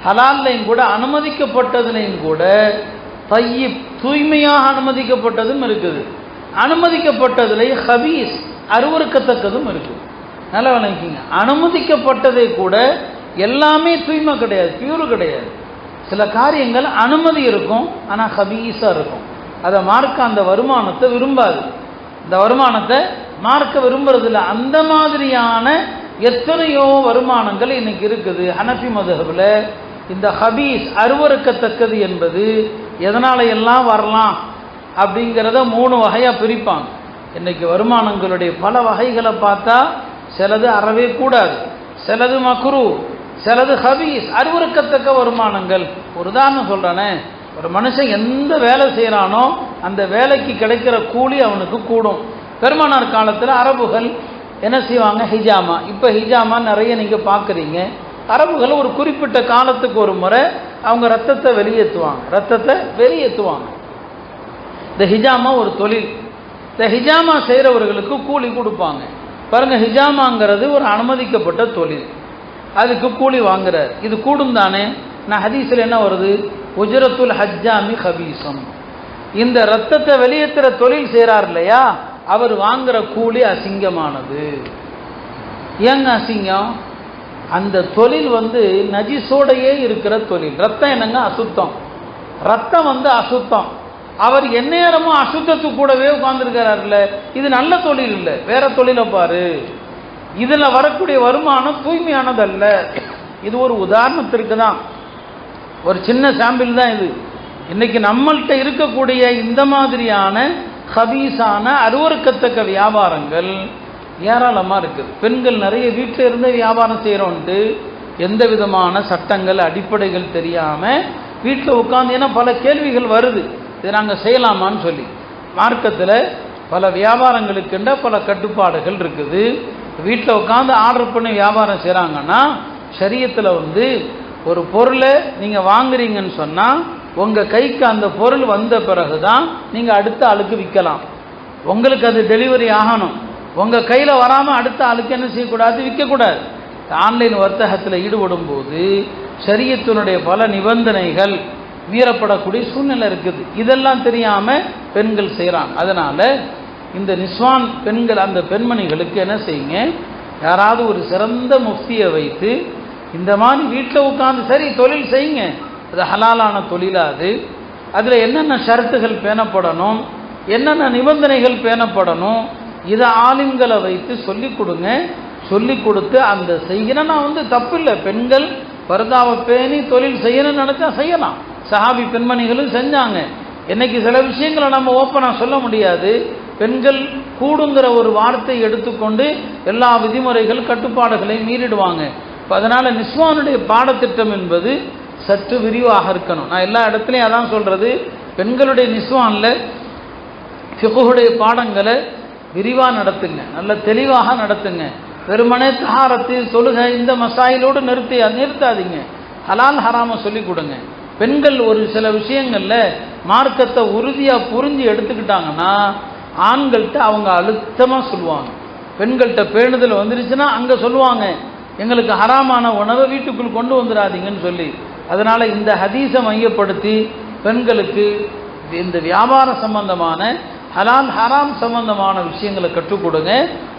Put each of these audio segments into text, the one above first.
ஹலால்லையும் கூட அனுமதிக்கப்பட்டதுலையும் கூட தய்யிப் தூய்மையாக அனுமதிக்கப்பட்டதும் இருக்குது, அனுமதிக்கப்பட்டதுல ஹபீஸ் அருவருக்கத்தக்கதும் இருக்குது. நல்லா விளங்கிங்க. அனுமதிக்கப்பட்டதை கூட எல்லாமே தூய்மை கிடையாது, பியூர் கிடையாது. சில காரியங்கள் அனுமதி இருக்கும், ஆனால் ஹபீஸாக இருக்கும். அதை மார்க்க அந்த வருமானத்தை விரும்பாது, இந்த வருமானத்தை மார்க்க விரும்புறதில்ல. அந்த மாதிரியான எத்தனையோ வருமானங்கள் இன்னைக்கு இருக்குது. ஹனஃபி மதுஹபில் இந்த ஹபீஸ் அருவருக்கத்தக்கது என்பது எதனால எல்லாம் வரலாம் அப்படிங்கிறத 3 வகையாக பிரிப்பாங்க. இன்னைக்கு வருமானங்களுடைய பல வகைகளை பார்த்தா சிலது அறவே கூடாது, சிலது மக்ரூ, சிலது ஹபீஸ் அருவருக்கத்தக்க வருமானங்கள். ஒரு உதாரணம் சொல்கிறானே, ஒரு மனுஷன் எந்த வேலை செய்கிறானோ அந்த வேலைக்கு கிடைக்கிற கூலி அவனுக்கு கூடும். பெருமானார் காலத்தில் அரபுகள் என்ன செய்வாங்க, ஹிஜாமா. இப்போ ஹிஜாமா நிறைய நீங்கள் பார்க்குறீங்க. அரபுகள் ஒரு குறிப்பிட்ட காலத்துக்கு ஒரு முறை அவங்க ரத்தத்தை வெளியேற்றுவாங்க. இந்த ஹிஜாமா ஒரு தொழில். இந்த ஹிஜாமா செய்கிறவர்களுக்கு கூலி கொடுப்பாங்க. பாருங்கள், ஹிஜாமாங்கிறது ஒரு அனுமதிக்கப்பட்ட தொழில், அதுக்கு கூலி வாங்குறார். இது கூடும் தானே. நான் ஹதீஸில் என்ன வருது, உஜரத்துல் ஹஜ்ஜாமி ஹபீசம். இந்த ரத்தத்தை வெளியேற்றுற தொழில் செய்கிறார் இல்லையா, அவர் வாங்குற கூலி அசிங்கமானது. ஏங்க அசிங்கம்? அந்த தொழில் நஜிசோடையே இருக்கிற தொழில். ரத்தம் என்னங்க, அசுத்தம். ரத்தம் அசுத்தம். அவர் எந்நேரமும் அசுத்தத்துக்கு கூடவே உட்கார்ந்துருக்கிறார்ல, இது நல்ல தொழில் இல்லை, வேற தொழிலை பாரு. இதில் வரக்கூடிய வருமானம் தூய்மையானதல்ல. இது ஒரு உதாரணத்திற்கு தான், ஒரு சின்ன சாம்பிள் தான் இது. இன்னைக்கு நம்மள்கிட்ட இருக்கக்கூடிய இந்த மாதிரியான ஹபீஸான அருவருக்கத்தக்க வியாபாரங்கள் ஏராளமாக இருக்குது. பெண்கள் நிறைய வீட்டில் இருந்து வியாபாரம் செய்கிறோன்ட்டு எந்த விதமான சட்டங்கள் அடிப்படைகள் தெரியாமல் வீட்டில் உட்காந்து, ஏன்னா பல கேள்விகள் வருது, இதை நாங்கள் செய்யலாமான்னு சொல்லி. மார்க்கத்தில் பல வியாபாரங்களுக்குன்ற பல கட்டுப்பாடுகள் இருக்குது. வீட்டில் உட்காந்து ஆர்டர் பண்ணி வியாபாரம் செய்கிறாங்கன்னா, ஷரியத்தில் ஒரு பொருளை நீங்கள் வாங்குறீங்கன்னு சொன்னால் உங்கள் கைக்கு அந்த பொருள் வந்த பிறகு தான் நீங்கள் அடுத்த ஆளுக்கு விற்கலாம். உங்களுக்கு அது டெலிவரி ஆகணும். உங்கள் கையில் வராமல் அடுத்த ஆளுக்கு என்ன செய்யக்கூடாது, விற்கக்கூடாது. ஆன்லைன் வர்த்தகத்தில் ஈடுபடும் போது ஷரியத்தினுடைய பல நிபந்தனைகள் மீறப்படக்கூடிய சூழ்நிலை இருக்குது. இதெல்லாம் தெரியாமல் பெண்கள் செய்கிறாங்க. அதனால் இந்த நிஸ்வான் பெண்கள், அந்த பெண்மணிகளுக்கு என்ன செய்யுங்க, யாராவது ஒரு சிறந்த முஃப்தியை வைத்து இந்த மாதிரி வீட்டில் உட்காந்து சரி தொழில் செய்யுங்க, அது ஹலாலான தொழிலாது, அதில் என்னென்ன ஷரத்துகள் பேணப்படணும், என்னென்ன நிபந்தனைகள் பேணப்படணும், இதை ஆலிம்களை வைத்து சொல்லிக் கொடுங்க. சொல்லிக் கொடுத்து அந்த செய்யணும். நான் தப்பில்லை, பெண்கள் பர்தாவை பேணி தொழில் செய்யணும்னு நினச்சா செய்யலாம். சஹாபி பெண்மணிகளும் செஞ்சாங்க. இன்னைக்கு சில விஷயங்களை நம்ம ஓப்பனாக சொல்ல முடியாது. பெண்கள் கூடுங்கிற ஒரு வார்த்தையை எடுத்துக்கொண்டு எல்லா விதிமுறைகள் கட்டுப்பாடுகளையும் மீறிடுவாங்க. இப்போ அதனால் நிஸ்வானுடைய பாடத்திட்டம் என்பது சற்று விரிவாக இருக்கணும். நான் எல்லா இடத்துலையும் அதான் சொல்கிறது, பெண்களுடைய நிஸ்வானில் ஃபிக்ஹுடைய பாடங்களை விரிவாக நடத்துங்க, நல்ல தெளிவாக நடத்துங்க. வெறுமனே தஹாரத்து, தொழுகை, இந்த மசாயிலோடு நிறுத்தாதீங்க. ஹலால் ஹராமை சொல்லிக் கொடுங்க. பெண்கள் ஒரு சில விஷயங்களில் மார்க்கத்தை உறுதியாக புரிஞ்சு எடுத்துக்கிட்டாங்கன்னா ஆண்கள்கிட்ட அவங்க அழுத்தமாக சொல்லுவாங்க. பெண்கள்கிட்ட பேணுதல் வந்துருச்சுன்னா அங்கே சொல்லுவாங்க, எங்களுக்கு ஹராமான உணவை வீட்டுக்குள் கொண்டு வந்துடாதீங்கன்னு சொல்லி. அதனால் இந்த ஹதீஸை மையப்படுத்தி பெண்களுக்கு இந்த வியாபார சம்பந்தமான ஹலால் ஹராம் சம்பந்தமான விஷயங்களை கற்றுக் கொடுங்க.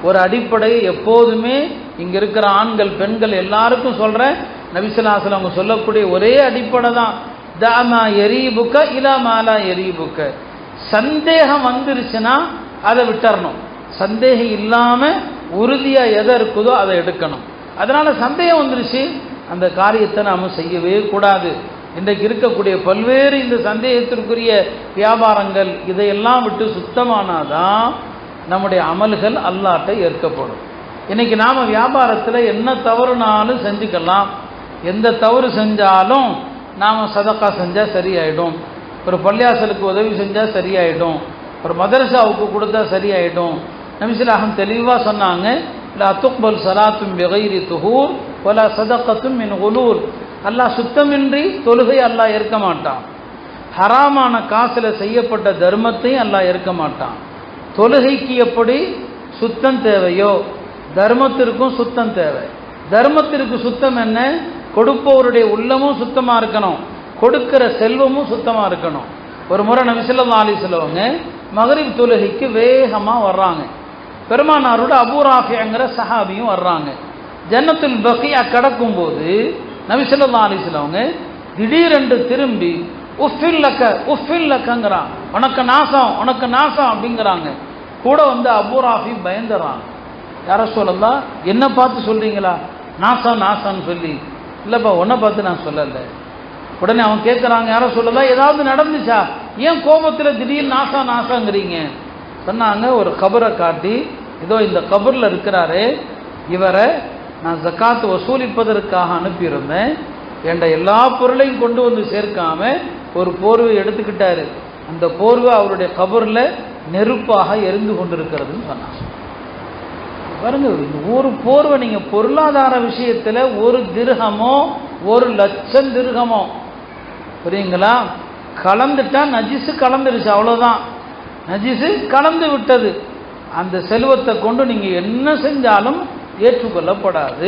ஒரு அடிப்படையை எப்போதுமே இங்கே இருக்கிற ஆண்கள் பெண்கள் எல்லாருக்கும் சொல்கிறேன், நபி ஸல்லல்லாஹு அலைஹி வஸல்லம் அவங்க சொல்லக்கூடிய ஒரே அடிப்படை தான், தாமா எரீபுக்க இலா மாலா எரீபுக்க. சந்தேகம் வந்துருச்சுன்னா அதை விட்டுறணும். சந்தேகம் இல்லாமல் உறுதியாக எதை இருக்குதோ அதை எடுக்கணும். அதனால் சந்தேகம் வந்துருச்சு, அந்த காரியத்தை நாம் செய்யவே கூடாது. இன்றைக்கு இருக்கக்கூடிய பல்வேறு இந்த சந்தேகத்திற்குரிய வியாபாரங்கள் இதையெல்லாம் விட்டு சுத்தமானாதான் நம்முடைய அமல்கள் அல்லாஹ்ட்ட ஏற்கப்படும். இன்றைக்கி நாம் வியாபாரத்தில் என்ன தவறுனாலும் செஞ்சுக்கலாம். எந்த தவறு செஞ்சாலும் நாம் சதக்கா செஞ்சால் சரியாயிடும், ஒரு பள்ளியாசலுக்கு உதவி செஞ்சால் சரியாயிடும், ஒரு மதரசாவுக்கு கொடுத்தா சரியாயிடும். நபி ஸல்லல்லாஹு அலைஹி வஸல்லம் தெளிவாக சொன்னாங்க, லா துக்பல் ஸலாத்தும் பிகைரி துஹூர் வலா சதக்கத்தும் மின் குலூல். அல்லாஹ் சுத்தமின்றி தொழுகை அல்லாஹ் ஏற்க மாட்டான். ஹராமான காசில் செய்யப்பட்ட தர்மத்தையும் அல்லாஹ் ஏற்க மாட்டான். தொழுகைக்கு எப்படி சுத்தம் தேவையோ தர்மத்திற்கும் சுத்தம் தேவை. தர்மத்திற்கு சுத்தம் என்ன? கொடுப்பவருடைய உள்ளமும் சுத்தமாக இருக்கணும், கொடுக்கிற செல்வமும் சுத்தமாக இருக்கணும். ஒரு முறை நபி ஸல்லல்லாஹு அலைஹி வஸல்லம் மகரிப் தொழுகைக்கு வேகமாக வர்றாங்க. பெருமானாரோட அபூ ராஃபிங்கிற சஹாபியும் வர்றாங்க. ஜன்னத்துல் பக்கியா கடக்கும்போது நபி ஸல்லல்லாஹு அலைஹி வஸல்லம் திடீரென்று திரும்பி உஃபில்லக்கங்கிறான், உனக்கு நாசம் உனக்கு நாசம் அப்படிங்கிறாங்க. கூட வந்து அபூ ராஃபி பயந்துறான். யார சொல்லலாம், என்ன பார்த்து சொல்றீங்களா நாசம் நாசம்னு சொல்லி? இல்லைப்பா உன்னை பார்த்து நான் சொல்லலை. உடனே அவன் கேட்குறாங்க, யார சொல்லலாம் ஏதாவது நடந்துச்சா, ஏன் கோபத்தில் திடீர்னு நாசம் நாசங்கிறீங்க? சொன்னாங்க, ஒரு கபரை காட்டி, இதோ இந்த கபரில் இருக்கிறாரு, இவரை நான் ஜக்காத்து வசூலிப்பதற்காக அனுப்பியிருந்தேன், என்ற எல்லா பொருளையும் கொண்டு வந்து சேர்க்காம ஒரு போர்வை எடுத்துக்கிட்டாரு, அந்த போர்வை அவருடைய கபரில் நெருப்பாக எரிந்து கொண்டிருக்கிறதுன்னு சொன்னாங்க. பாருங்க, ஒரு போர்வை நீங்கள் பொருளாதார விஷயத்தில் ஒரு திர்ஹமோ 1,00,000 திர்ஹமோ புரியுங்களா, கலந்துட்டா நஜிஸு கலந்துருச்சு, அவ்வளோதான், நஜிஸு கலந்து விட்டது. அந்த செல்வத்தை கொண்டு நீங்கள் என்ன செஞ்சாலும் ஏற்றுக்கொள்ளப்படாது.